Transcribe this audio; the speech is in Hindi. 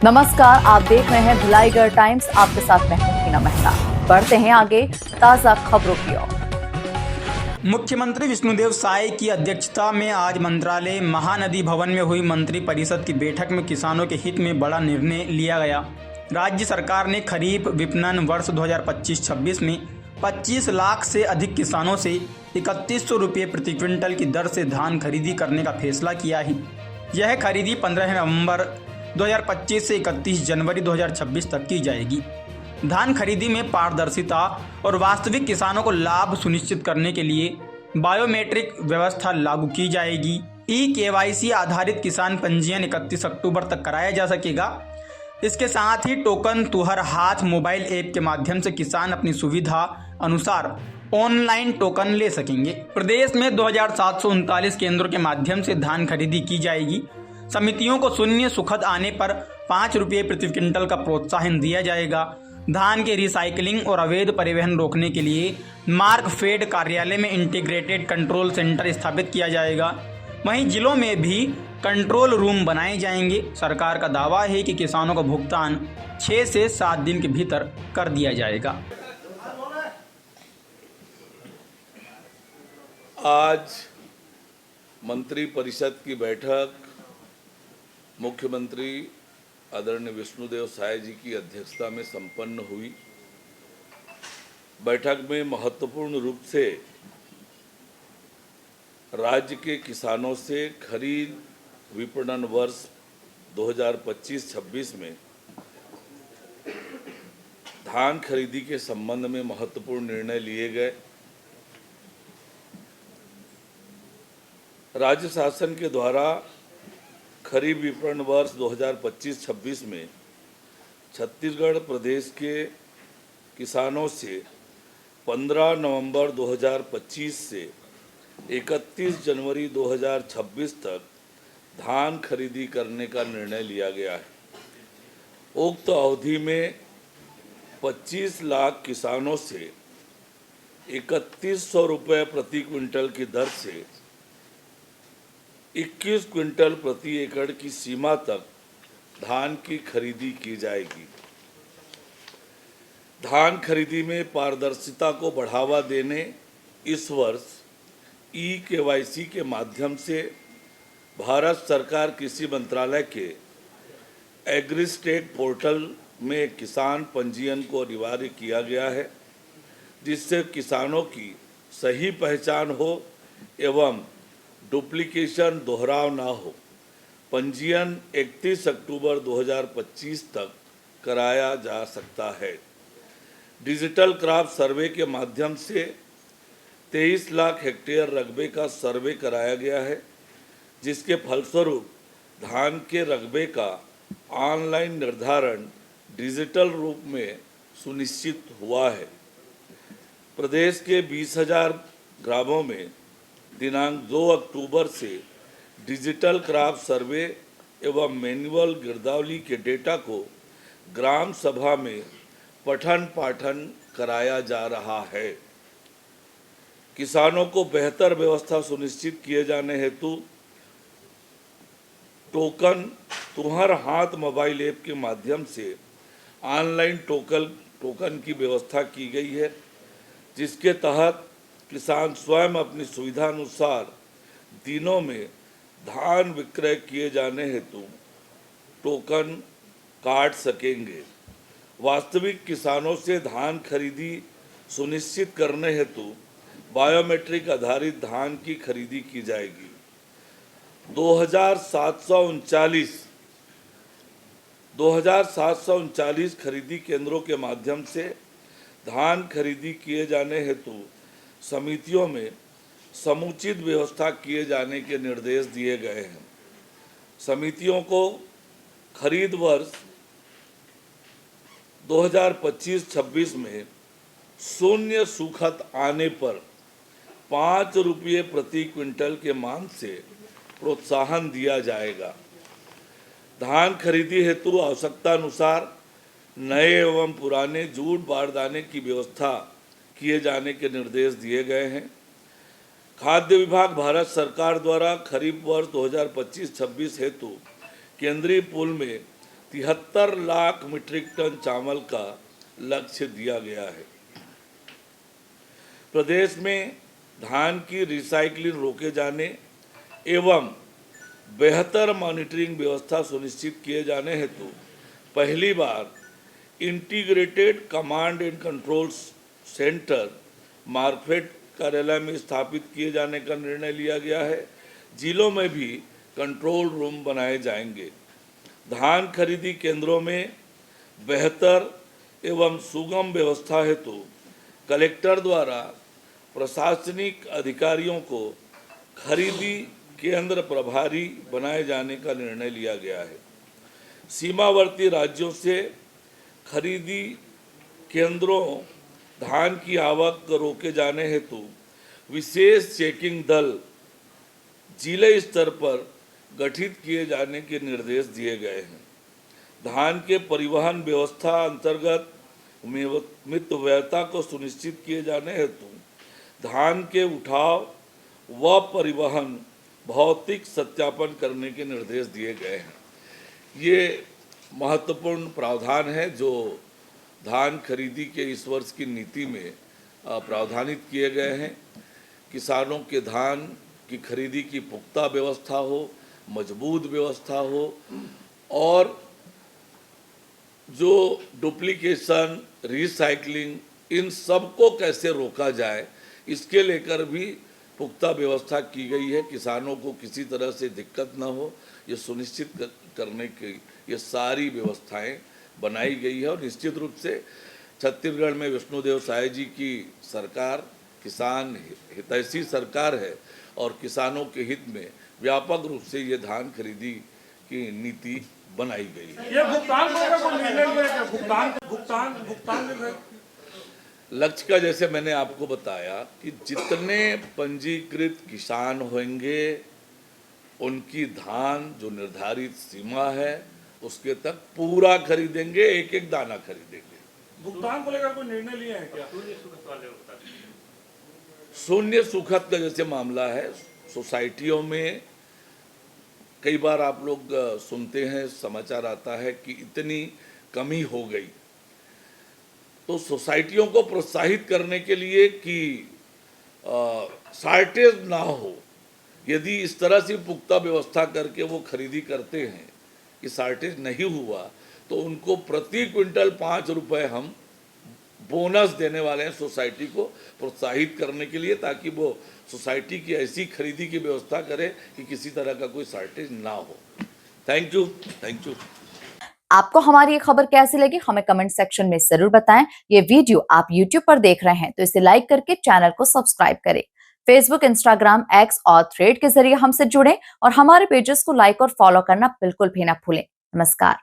नमस्कार, आप देख रहे हैं भिलाईगढ़ टाइम्स। आपके साथ मैं हूं हिना मेहता। बढ़ते हैं आगे ताजा खबरों की ओर। मुख्यमंत्री विष्णुदेव साय की अध्यक्षता में आज मंत्रालय महानदी भवन में हुई मंत्री परिषद की बैठक में किसानों के हित में बड़ा निर्णय लिया गया। राज्य सरकार ने खरीफ विपणन वर्ष 2025-26 में 25 लाख से अधिक किसानों से 3100 रुपये प्रति क्विंटल की दर से धान खरीदी करने का फैसला किया है। यह खरीदी 15 नवंबर 2025 से 31 जनवरी 2026 तक की जाएगी। धान खरीदी में पारदर्शिता और वास्तविक किसानों को लाभ सुनिश्चित करने के लिए बायोमेट्रिक व्यवस्था लागू की जाएगी। ई-केवाईसी आधारित किसान पंजीयन 31 अक्टूबर तक कराया जा सकेगा। इसके साथ ही टोकन तुहर हाथ मोबाइल ऐप के माध्यम से किसान अपनी सुविधा अनुसार ऑनलाइन टोकन ले सकेंगे। प्रदेश में 2739 केंद्रों के माध्यम से धान खरीदी की जाएगी। समितियों को शून्य सुखद आने पर 5 रुपये प्रति क्विंटल का प्रोत्साहन दिया जाएगा। धान के रिसाइकलिंग और अवैध परिवहन रोकने के लिए मार्कफेड कार्यालय में इंटीग्रेटेड कंट्रोल सेंटर स्थापित किया जाएगा। वहीं जिलों में भी कंट्रोल रूम बनाए जाएंगे। सरकार का दावा है कि किसानों का भुगतान 6 से 7 दिन के भीतर कर दिया जाएगा। आज मंत्री परिषद की बैठक मुख्यमंत्री आदरणीय विष्णुदेव साय जी की अध्यक्षता में संपन्न हुई। बैठक में महत्वपूर्ण रूप से राज्य के किसानों से खरीद विपणन वर्ष 2025-26 में धान खरीदी के संबंध में महत्वपूर्ण निर्णय लिए गए। राज्य शासन के द्वारा खरीफ विपणन वर्ष 2025-26 में छत्तीसगढ़ प्रदेश के किसानों से 15 नवंबर 2025 से 31 जनवरी 2026 तक धान खरीदी करने का निर्णय लिया गया है। उक्त अवधि में 25 लाख किसानों से 3100 रुपये प्रति क्विंटल की दर से 21 क्विंटल प्रति एकड़ की सीमा तक धान की खरीदी की जाएगी। धान खरीदी में पारदर्शिता को बढ़ावा देने इस वर्ष ई-केवाईसी के माध्यम से भारत सरकार कृषि मंत्रालय के एग्रीस्टेट पोर्टल में किसान पंजीयन को अनिवार्य किया गया है, जिससे किसानों की सही पहचान हो एवं डुप्लीकेशन दोहराव ना हो। पंजीयन 31 अक्टूबर 2025 तक कराया जा सकता है। डिजिटल क्रॉप सर्वे के माध्यम से 23 लाख हेक्टेयर रकबे का सर्वे कराया गया है, जिसके फलस्वरूप धान के रकबे का ऑनलाइन निर्धारण डिजिटल रूप में सुनिश्चित हुआ है। प्रदेश के 20,000 ग्रामों में दिनांक 2 अक्टूबर से डिजिटल क्रॉप सर्वे एवं मैनुअल गिरदावली के डेटा को ग्राम सभा में पठन पाठन कराया जा रहा है। किसानों को बेहतर व्यवस्था सुनिश्चित किए जाने हेतु टोकन तुम्हार हाथ मोबाइल ऐप के माध्यम से ऑनलाइन टोकन की व्यवस्था की गई है, जिसके तहत किसान स्वयं अपनी सुविधा अनुसार दिनों में धान विक्रय किए जाने हेतु टोकन काट सकेंगे। वास्तविक किसानों से धान खरीदी सुनिश्चित करने हेतु बायोमेट्रिक आधारित धान की खरीदी की जाएगी। 2739 खरीदी केंद्रों के माध्यम से धान खरीदी किए जाने हेतु समितियों में समुचित व्यवस्था किए जाने के निर्देश दिए गए हैं। समितियों को खरीद वर्ष 2025-26 में शून्य सुखद आने पर 5 रुपये प्रति क्विंटल के मान से प्रोत्साहन दिया जाएगा। धान खरीदी हेतु आवश्यकता अनुसार नए एवं पुराने जूट बारदाने की व्यवस्था किए जाने के निर्देश दिए गए हैं। खाद्य विभाग भारत सरकार द्वारा खरीफ वर्ष 2025-26 हेतु केंद्रीय पूल में 73 लाख मीट्रिक टन चावल का लक्ष्य दिया गया है। प्रदेश में धान की रिसाइकलिंग रोके जाने एवं बेहतर मॉनिटरिंग व्यवस्था सुनिश्चित किए जाने हेतु पहली बार integrated command and control centre market कार्यालय में स्थापित किए जाने का निर्णय लिया गया है। जिलों में भी कंट्रोल रूम बनाए जाएंगे। धान खरीदी केंद्रों में बेहतर एवं सुगम व्यवस्था हेतु कलेक्टर द्वारा प्रशासनिक अधिकारियों को खरीदी केंद्र प्रभारी बनाए जाने का निर्णय लिया गया है। सीमावर्ती राज्यों से खरीदी केंद्रों धान की आवक रोके जाने हेतु विशेष चेकिंग दल जिले स्तर पर गठित किए जाने के निर्देश दिए गए हैं। धान के परिवहन व्यवस्था अंतर्गत मितव्ययता को सुनिश्चित किए जाने हेतु धान के उठाव व परिवहन भौतिक सत्यापन करने के निर्देश दिए गए हैं। ये महत्वपूर्ण प्रावधान है जो धान खरीदी के इस वर्ष की नीति में प्रावधानित किए गए हैं। किसानों के धान की खरीदी की पुख्ता व्यवस्था हो, मजबूत व्यवस्था हो और जो डुप्लीकेशन, रिसाइकलिंग, इन सब को कैसे रोका जाए इसके लेकर भी पुख्ता व्यवस्था की गई है। किसानों को किसी तरह से दिक्कत न हो ये सुनिश्चित करने की ये सारी व्यवस्थाएं बनाई गई है। और निश्चित रूप से छत्तीसगढ़ में विष्णुदेव साय जी की सरकार किसान हितैषी सरकार है और किसानों के हित में व्यापक रूप से ये धान खरीदी की नीति बनाई गई है। ये भुगतान को निर्णय लिया भुगतान लक्ष्य का जैसे मैंने आपको बताया कि जितने पंजीकृत किसान होंगे उनकी धान जो निर्धारित सीमा है उसके तक पूरा खरीदेंगे, एक एक दाना खरीदेंगे। भुगतान को लेकर कोई निर्णय लिया है क्या? शून्य सुखद का जैसे मामला है, सोसाइटियों में कई बार आप लोग सुनते हैं, समाचार आता है कि इतनी कमी हो गई, तो सोसाइटियों को प्रोत्साहित करने के लिए कि शॉर्टेज ना हो, यदि इस तरह से पुख्ता व्यवस्था करके वो खरीदी करते हैं कि शॉर्टेज नहीं हुआ तो उनको प्रति क्विंटल 5 रुपये हम बोनस देने वाले हैं सोसाइटी को प्रोत्साहित करने के लिए, ताकि वो सोसाइटी की ऐसी खरीदी की व्यवस्था करे कि किसी तरह का कोई शॉर्टेज ना हो। Thank you. आपको हमारी ये खबर कैसी लगी हमें कमेंट सेक्शन में जरूर बताएं। ये वीडियो आप YouTube पर देख रहे हैं तो इसे लाइक करके चैनल को सब्सक्राइब करें। फेसबुक, इंस्टाग्राम, एक्स और थ्रेड के जरिए हमसे जुड़ें और हमारे पेजेस को लाइक और फॉलो करना बिल्कुल भी ना भूलें। नमस्कार।